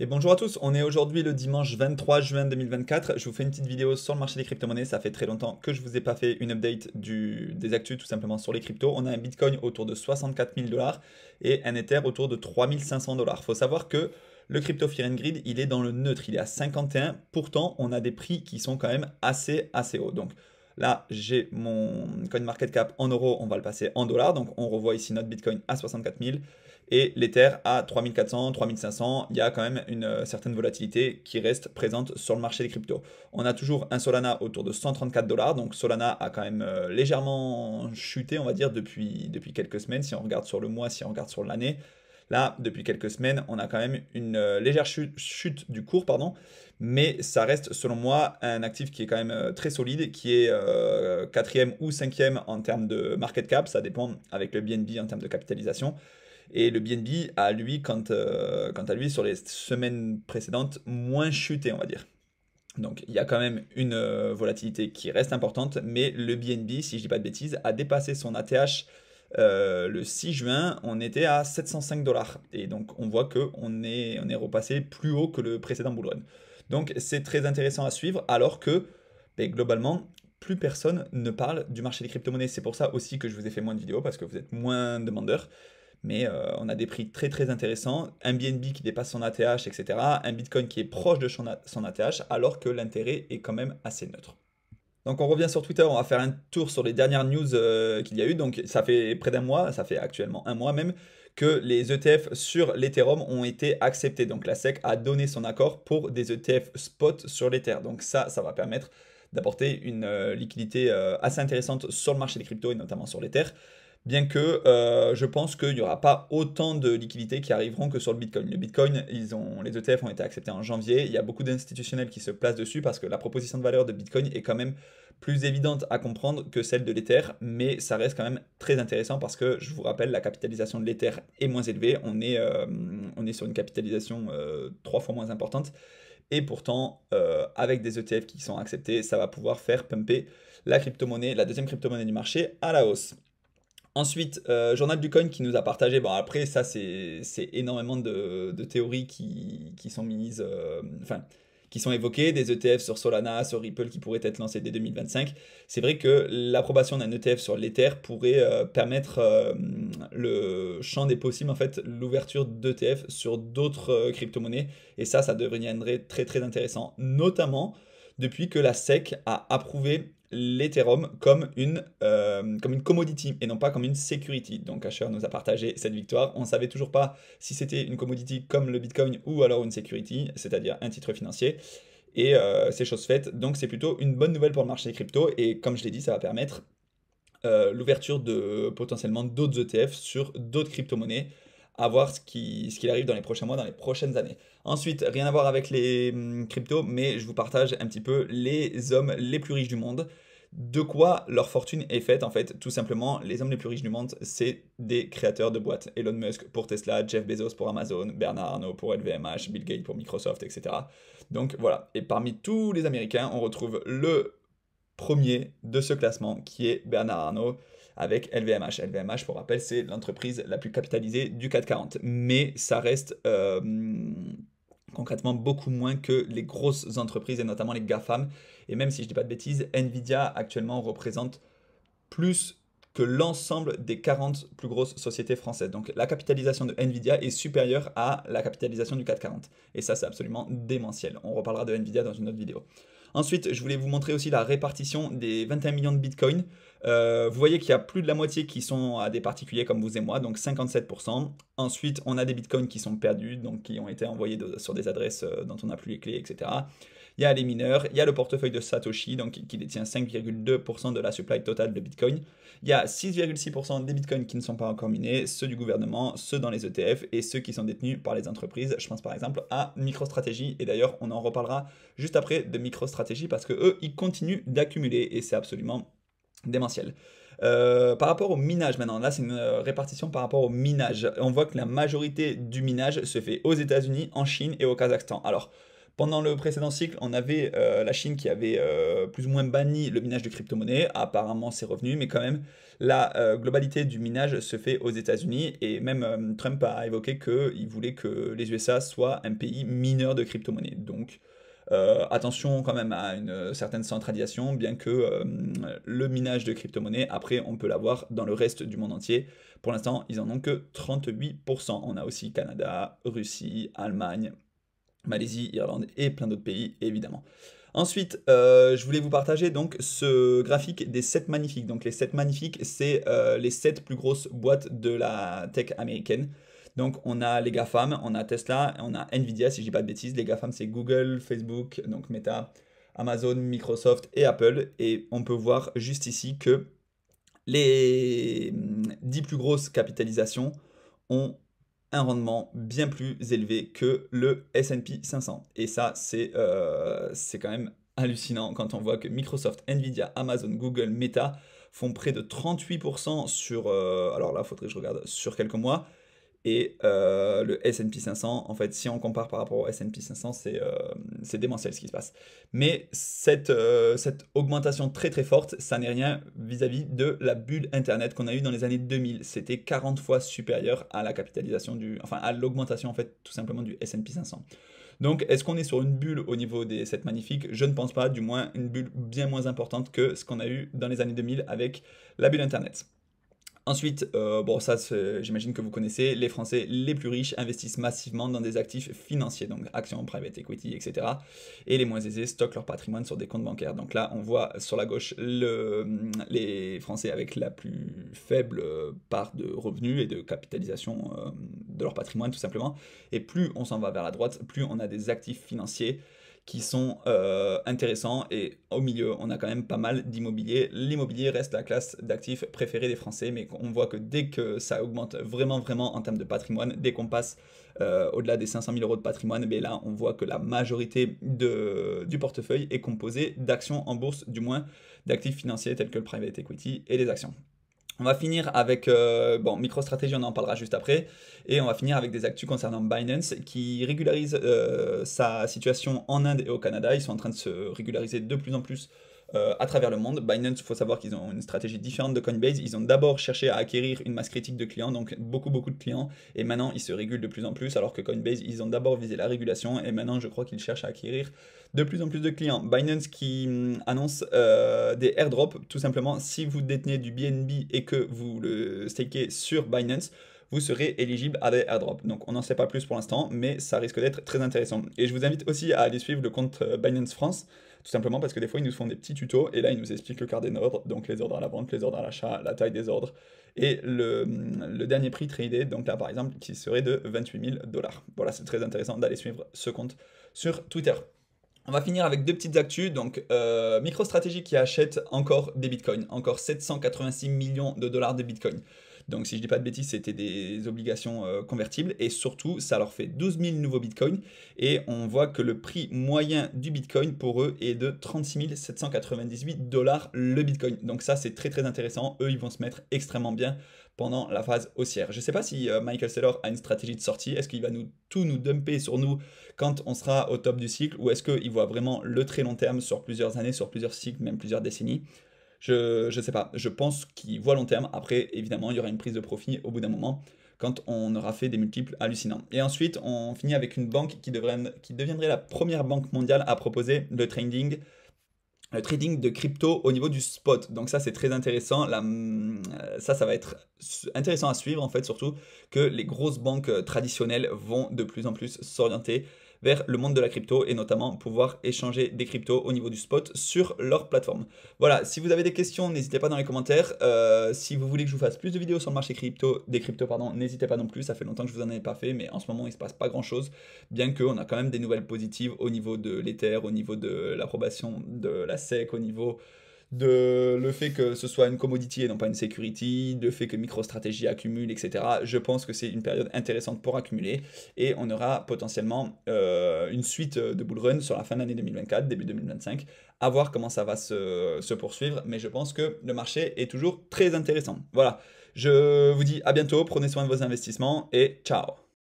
Et bonjour à tous, on est aujourd'hui le dimanche 23 juin 2024. Je vous fais une petite vidéo sur le marché des crypto-monnaies. Ça fait très longtemps que je vous ai pas fait une update des actus tout simplement sur les cryptos. On a un Bitcoin autour de 64 000 dollars et un Ether autour de 3 500 dollars. Il faut savoir que le crypto Fear and Greed, il est dans le neutre, il est à 51. Pourtant, on a des prix qui sont quand même assez hauts. Donc là, j'ai mon CoinMarketCap en euros, on va le passer en dollars. Donc on revoit ici notre Bitcoin à 64 000 et l'Ether à 3400, 3500. Il y a quand même une certaine volatilité qui reste présente sur le marché des cryptos. On a toujours un Solana autour de 134 dollars. Donc Solana a quand même légèrement chuté, on va dire, depuis quelques semaines. Si on regarde sur le mois, si on regarde sur l'année. Là, depuis quelques semaines, on a quand même une légère chute du cours, pardon, mais ça reste, selon moi, un actif qui est quand même très solide, qui est quatrième ou cinquième en termes de market cap, ça dépend avec le BNB en termes de capitalisation. Et le BNB a, lui, quant à lui, sur les semaines précédentes, moins chuté, on va dire. Donc il y a quand même une volatilité qui reste importante, mais le BNB, si je dis pas de bêtises, a dépassé son ATH le 6 juin, on était à 705 dollars. Et donc on voit qu'on est repassé plus haut que le précédent bull run. Donc c'est très intéressant à suivre, alors que ben, globalement, plus personne ne parle du marché des crypto-monnaies. C'est pour ça aussi que je vous ai fait moins de vidéos, parce que vous êtes moins demandeurs. Mais on a des prix très intéressants, un BNB qui dépasse son ATH, etc. Un Bitcoin qui est proche de son ATH, alors que l'intérêt est quand même assez neutre. Donc on revient sur Twitter, on va faire un tour sur les dernières news qu'il y a eu. Donc ça fait près d'un mois, ça fait actuellement un mois même, que les ETF sur l'Ethereum ont été acceptés. Donc la SEC a donné son accord pour des ETF spot sur l'Ether. Donc ça va permettre d'apporter une liquidité assez intéressante sur le marché des cryptos et notamment sur l'Ether. Bien que je pense qu'il n'y aura pas autant de liquidités qui arriveront que sur le Bitcoin. Le Bitcoin, les ETF ont été acceptés en janvier. Il y a beaucoup d'institutionnels qui se placent dessus parce que la proposition de valeur de Bitcoin est quand même plus évidente à comprendre que celle de l'Ether. Mais ça reste quand même très intéressant parce que, je vous rappelle, la capitalisation de l'Ether est moins élevée. On est sur une capitalisation 3 fois moins importante. Et pourtant, avec des ETF qui sont acceptés, ça va pouvoir faire pumper la crypto-monnaie, la deuxième crypto-monnaie du marché, à la hausse. Ensuite, Journal du Coin qui nous a partagé, bon après ça c'est énormément de théories qui sont mises, enfin qui sont évoquées, des ETF sur Solana, sur Ripple qui pourraient être lancés dès 2025. C'est vrai que l'approbation d'un ETF sur l'Ether pourrait permettre le champ des possibles, en fait, l'ouverture d'ETF sur d'autres crypto-monnaies. Et ça deviendrait très intéressant, notamment depuis que la SEC a approuvé l'Ethereum comme une commodity et non pas comme une security. Donc Asher nous a partagé cette victoire. On ne savait toujours pas si c'était une commodity comme le Bitcoin ou alors une security, c'est-à-dire un titre financier. Et c'est chose faite. Donc c'est plutôt une bonne nouvelle pour le marché des cryptos. Et comme je l'ai dit, ça va permettre l'ouverture de potentiellement d'autres ETF sur d'autres crypto-monnaies, à voir ce qu'il arrive dans les prochains mois, dans les prochaines années. Ensuite, rien à voir avec les cryptos, mais je vous partage un petit peu les hommes les plus riches du monde. De quoi leur fortune est faite, en fait, tout simplement, les hommes les plus riches du monde, c'est des créateurs de boîtes. Elon Musk pour Tesla, Jeff Bezos pour Amazon, Bernard Arnault pour LVMH, Bill Gates pour Microsoft, etc. Donc voilà, et parmi tous les Américains, on retrouve le premier de ce classement, qui est Bernard Arnault avec LVMH. LVMH, pour rappel, c'est l'entreprise la plus capitalisée du CAC 40. Mais ça reste concrètement beaucoup moins que les grosses entreprises, et notamment les GAFAM. Et même si je ne dis pas de bêtises, Nvidia actuellement représente plus que l'ensemble des 40 plus grosses sociétés françaises. Donc la capitalisation de Nvidia est supérieure à la capitalisation du CAC 40. Et ça, c'est absolument démentiel. On reparlera de Nvidia dans une autre vidéo. Ensuite, je voulais vous montrer aussi la répartition des 21 millions de bitcoins. Vous voyez qu'il y a plus de la moitié qui sont à des particuliers comme vous et moi, donc 57%. Ensuite, on a des bitcoins qui sont perdus, donc qui ont été envoyés sur des adresses dont on n'a plus les clés, etc. Il y a les mineurs, il y a le portefeuille de Satoshi, donc qui détient 5,2% de la supply totale de Bitcoin. Il y a 6,6% des Bitcoins qui ne sont pas encore minés, ceux du gouvernement, ceux dans les ETF et ceux qui sont détenus par les entreprises. Je pense par exemple à MicroStrategy, et d'ailleurs on en reparlera juste après de MicroStrategy parce que eux ils continuent d'accumuler et c'est absolument démentiel. Par rapport au minage maintenant, là c'est une répartition par rapport au minage. On voit que la majorité du minage se fait aux États-Unis, en Chine et au Kazakhstan. Alors, Pendant le précédent cycle, on avait la Chine qui avait plus ou moins banni le minage de crypto-monnaies. Apparemment, c'est revenu, mais quand même, la globalité du minage se fait aux États-Unis. Et même Trump a évoqué qu'il voulait que les USA soient un pays mineur de crypto-monnaies. Donc, attention quand même à une certaine centralisation, bien que le minage de crypto-monnaies, après, on peut l'avoir dans le reste du monde entier. Pour l'instant, ils en ont que 38%. On a aussi Canada, Russie, Allemagne, Malaisie, Irlande et plein d'autres pays, évidemment. Ensuite, je voulais vous partager donc ce graphique des 7 magnifiques. Donc les 7 magnifiques, c'est les 7 plus grosses boîtes de la tech américaine. Donc on a les GAFAM, on a Tesla, on a Nvidia, si je dis pas de bêtises. Les GAFAM, c'est Google, Facebook, donc Meta, Amazon, Microsoft et Apple. Et on peut voir juste ici que les 10 plus grosses capitalisations ont un rendement bien plus élevé que le S&P 500. Et ça, c'est quand même hallucinant quand on voit que Microsoft, Nvidia, Amazon, Google, Meta font près de 38% sur, alors là, il faudrait que je regarde, sur quelques mois. Et le S&P 500, en fait, si on compare par rapport au S&P 500, c'est démentiel ce qui se passe. Mais cette augmentation très très forte, ça n'est rien vis-à-vis de la bulle Internet qu'on a eue dans les années 2000. C'était 40 fois supérieur à la capitalisation enfin à l'augmentation en fait tout simplement du S&P 500. Donc, est-ce qu'on est sur une bulle au niveau des 7 magnifiques? Je ne pense pas, du moins une bulle bien moins importante que ce qu'on a eu dans les années 2000 avec la bulle Internet. Ensuite, bon ça j'imagine que vous connaissez, les Français les plus riches investissent massivement dans des actifs financiers, donc actions, private equity, etc. Et les moins aisés stockent leur patrimoine sur des comptes bancaires. Donc là, on voit sur la gauche les Français avec la plus faible part de revenus et de capitalisation de leur patrimoine tout simplement. Et plus on s'en va vers la droite, plus on a des actifs financiers qui sont intéressants, et au milieu on a quand même pas mal d'immobilier. L'immobilier reste la classe d'actifs préférée des Français, mais on voit que dès que ça augmente vraiment en termes de patrimoine, dès qu'on passe au-delà des 500 000 euros de patrimoine, ben là on voit que la majorité du portefeuille est composée d'actions en bourse, du moins d'actifs financiers tels que le private equity et les actions. On va finir avec, bon, MicroStrategy, on en parlera juste après, et on va finir avec des actus concernant Binance qui régularise sa situation en Inde et au Canada. Ils sont en train de se régulariser de plus en plus à travers le monde. Binance, il faut savoir qu'ils ont une stratégie différente de Coinbase. Ils ont d'abord cherché à acquérir une masse critique de clients, donc beaucoup de clients, et maintenant ils se régulent de plus en plus, alors que Coinbase, ils ont d'abord visé la régulation, et maintenant je crois qu'ils cherchent à acquérir de plus en plus de clients. Binance qui annonce des airdrops, tout simplement, si vous détenez du BNB et que vous le stakez sur Binance, vous serez éligible à des airdrops. Donc on n'en sait pas plus pour l'instant, mais ça risque d'être très intéressant. Et je vous invite aussi à aller suivre le compte Binance France, tout simplement parce que des fois ils nous font des petits tutos, et là ils nous expliquent le quart des ordres, donc les ordres à la vente, les ordres à l'achat, la taille des ordres, et le dernier prix tradé, donc là par exemple, qui serait de 28 000 $. Voilà, c'est très intéressant d'aller suivre ce compte sur Twitter. On va finir avec deux petites actus. Donc, MicroStrategy qui achète encore des bitcoins, encore 786 millions de dollars de bitcoins. Donc, si je dis pas de bêtises, c'était des obligations convertibles. Et surtout, ça leur fait 12 000 nouveaux bitcoins. Et on voit que le prix moyen du bitcoin pour eux est de 36 798 $ le bitcoin. Donc, ça, c'est très très intéressant. Eux, ils vont se mettre extrêmement bien pendant la phase haussière. Je ne sais pas si Michael Saylor a une stratégie de sortie. Est-ce qu'il va tout nous dumper sur nous quand on sera au top du cycle, ou est-ce qu'il voit vraiment le très long terme sur plusieurs années, sur plusieurs cycles, même plusieurs décennies? Je ne sais pas. Je pense qu'il voit long terme. Après, évidemment, il y aura une prise de profit au bout d'un moment quand on aura fait des multiples hallucinants. Et ensuite, on finit avec une banque qui deviendrait la première banque mondiale à proposer le trading de crypto au niveau du spot. Donc ça, c'est très intéressant. Ça va être intéressant à suivre, en fait, surtout que les grosses banques traditionnelles vont de plus en plus s'orienter vers le monde de la crypto, et notamment pouvoir échanger des cryptos au niveau du spot sur leur plateforme. Voilà, si vous avez des questions, n'hésitez pas dans les commentaires. Si vous voulez que je vous fasse plus de vidéos sur le marché des cryptos, pardon, n'hésitez pas non plus. Ça fait longtemps que je vous en ai pas fait, mais en ce moment, il se passe pas grand-chose, bien qu'on a quand même des nouvelles positives au niveau de l'Ether, au niveau de l'approbation de la SEC, au niveau de le fait que ce soit une commodity et non pas une security, le fait que MicroStrategy accumule, etc. Je pense que c'est une période intéressante pour accumuler, et on aura potentiellement une suite de bull run sur la fin de l'année 2024, début 2025, à voir comment ça va se poursuivre, mais je pense que le marché est toujours très intéressant. Voilà, je vous dis à bientôt, prenez soin de vos investissements et ciao!